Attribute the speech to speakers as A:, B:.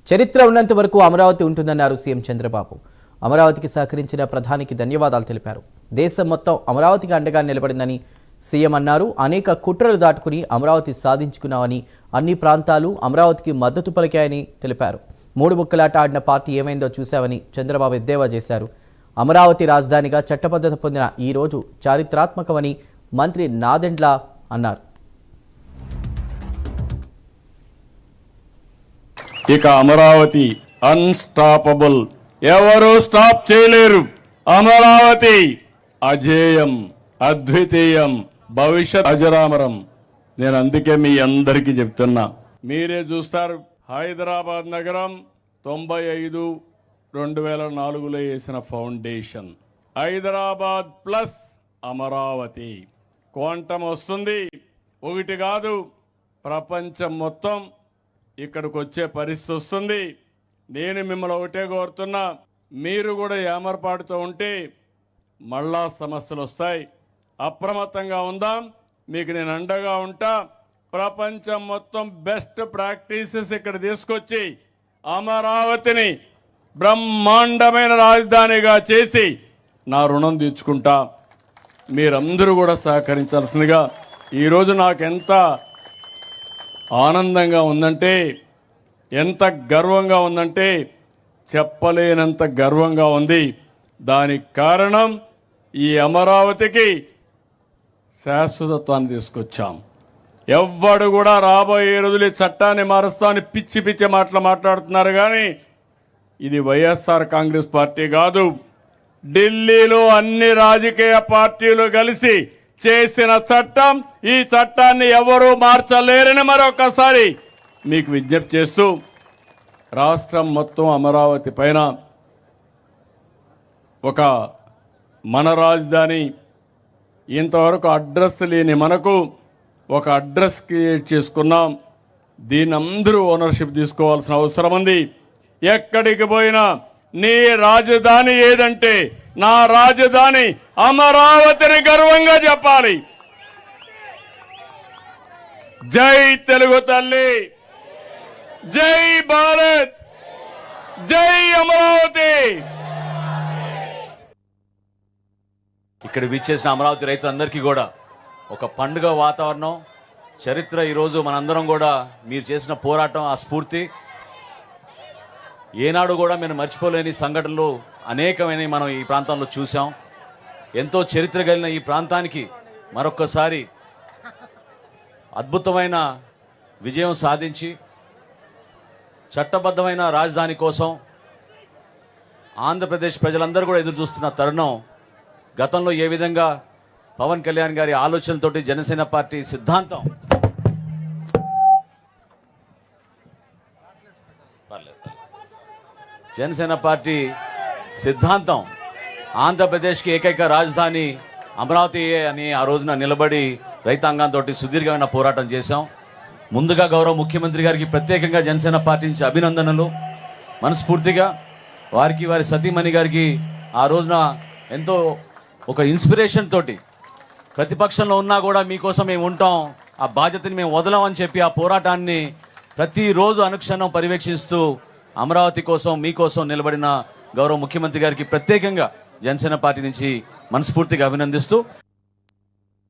A: చరిత్ర ఉన్నంత వరకు అమరావతి ఉంటుందన్నారు సీఎం చంద్రబాబు. అమరావతికి సహకరించిన ప్రధానికి ధన్యవాదాలు తెలిపారు. దేశం మొత్తం అమరావతికి అండగా నిలబడిందని సీఎం అన్నారు. అనేక కుట్రలు దాటుకుని అమరావతి సాధించుకున్నామని, అన్ని ప్రాంతాలు అమరావతికి మద్దతు పలికాయని తెలిపారు. మూడు ముక్కలాట ఆడిన పార్టీ ఏమైందో చూశామని చంద్రబాబు ఎద్దేవా చేశారు. అమరావతి రాజధానిగా చట్టబద్ధత పొందిన ఈ రోజు చారిత్రాత్మకమని మంత్రి నాదెండ్ల అన్నారు.
B: ఇక అమరావతి అన్స్టాపబుల్, ఎవరు స్టాప్ చేయలేరు. అమరావతి అజేయం, అద్వితీయం, భవిష్యత్ అజరామరం. నేను అందుకే మీ అందరికీ చెప్తున్నా, మీరే చూస్తారు. హైదరాబాద్ నగరం 95-2004లో వేసిన foundation. Hyderabad plus Amaravati quantum వస్తుంది. ఒకటి కాదు, ప్రపంచం మొత్తం ఇక్కడికి వచ్చే పరిస్థితి వస్తుంది. నేను మిమ్మల్ని ఒకటే కోరుతున్నా, మీరు కూడా ఏమరపాటుతో ఉంటే మళ్ళా సమస్యలు వస్తాయి. అప్రమత్తంగా ఉందాం. మీకు నేను అండగా ఉంటా. ప్రపంచం మొత్తం బెస్ట్ ప్రాక్టీసెస్ ఇక్కడ తీసుకొచ్చి అమరావతిని బ్రహ్మాండమైన రాజధానిగా చేసి నా రుణం తీర్చుకుంటా. మీరందరూ కూడా సహకరించాల్సిందిగా. ఈరోజు నాకు ఎంత ఆనందంగా ఉందంటే, ఎంత గర్వంగా ఉందంటే చెప్పలేనంత గర్వంగా ఉంది. దానికి కారణం ఈ అమరావతికి శాశ్వతత్వాన్ని తీసుకొచ్చాం. ఎవ్వడు కూడా రాబోయే రోజులు ఈ చట్టాన్ని మారుస్తామని పిచ్చి పిచ్చి మాటలు మాట్లాడుతున్నారు. కానీ ఇది వైఎస్ఆర్ కాంగ్రెస్ పార్టీ కాదు, ఢిల్లీలో అన్ని రాజకీయ పార్టీలు కలిసి చేసిన చట్టం. ఈ చట్టాన్ని ఎవరూ మార్చలేరని మరొకసారి మీకు విజ్ఞప్తి చేస్తూ, రాష్ట్రం మొత్తం అమరావతి పైన ఒక మన రాజధాని, ఇంతవరకు అడ్రస్ లేని మనకు ఒక అడ్రస్ క్రియేట్ చేసుకున్నాం. దీని అందరూ ఓనర్షిప్ తీసుకోవాల్సిన అవసరం ఉంది. ఎక్కడికి పోయినా నీ రాజధాని ఏదంటే నా రాజధాని అమరావతిని గర్వంగా చెప్పాలి. జై తెలుగు తల్లి, జై భారత్, జై అమరావతి.
C: ఇక్కడ విచ్చేసిన అమరావతి రైతులందరికీ కూడా ఒక పండుగ వాతావరణం. చరిత్ర ఈరోజు మనందరం కూడా మీరు చేసిన పోరాటం, ఆ స్ఫూర్తి ఏనాడు కూడా మేము మర్చిపోలేని సంఘటనలు అనేకమైన మనం ఈ ప్రాంతంలో చూసాం. ఎంతో చరిత్ర కలిగిన ఈ ప్రాంతానికి మరొక్కసారి అద్భుతమైన విజయం సాధించి చట్టబద్ధమైన రాజధాని కోసం ఆంధ్రప్రదేశ్ ప్రజలందరూ కూడా ఎదురు చూస్తున్న తరుణం. గతంలో ఏ విధంగా పవన్ కళ్యాణ్ గారి ఆలోచనలతోటి జనసేన పార్టీ సిద్ధాంతం ఆంధ్రప్రదేశ్కి ఏకైక రాజధాని అమరావతి అని ఆ రోజున నిలబడి రైతాంగంతో సుదీర్ఘమైన పోరాటం చేశాం. ముందుగా గౌరవ ముఖ్యమంత్రి గారికి ప్రత్యేకంగా జనసేన పార్టీ నుంచి అభినందనలు. మనస్ఫూర్తిగా వారికి, వారి సతీమణి గారికి ఆ రోజున ఎంతో ఒక ఇన్స్పిరేషన్ తోటి ప్రతిపక్షంలో ఉన్నా కూడా మీకోసం మేము ఉంటాం, ఆ బాధ్యతని మేము వదలమని చెప్పి ఆ పోరాటాన్ని ప్రతిరోజు అనుక్షణం పర్యవేక్షిస్తూ అమరావతి కోసం, మీకోసం నిలబడిన గౌరవ ముఖ్యమంత్రి గారికి ప్రత్యేకంగా జనసేన పార్టీ నుంచి మనస్ఫూర్తిగా అభినందిస్తూ